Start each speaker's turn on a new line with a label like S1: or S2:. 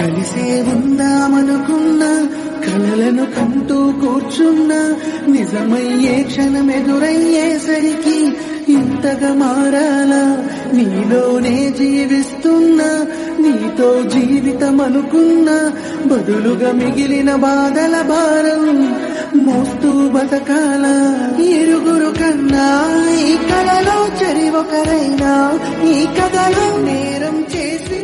S1: కలిసే ఉందామనుకున్నా కలలను కంటూ కూర్చున్నా నిజమయ్యే క్షణం ఎదురయ్యేసరికి ఇంతగా మారాలా నీలోనే జీవిస్తున్నా నీతో జీవితం అనుకున్నా బదులుగా మిగిలిన బాధల భారం మోస్తూ బతకాల ఇరుగురు కన్నా ఈ కళలో చెరి ఒకరైనా ఈ కథలో నేరం చేసి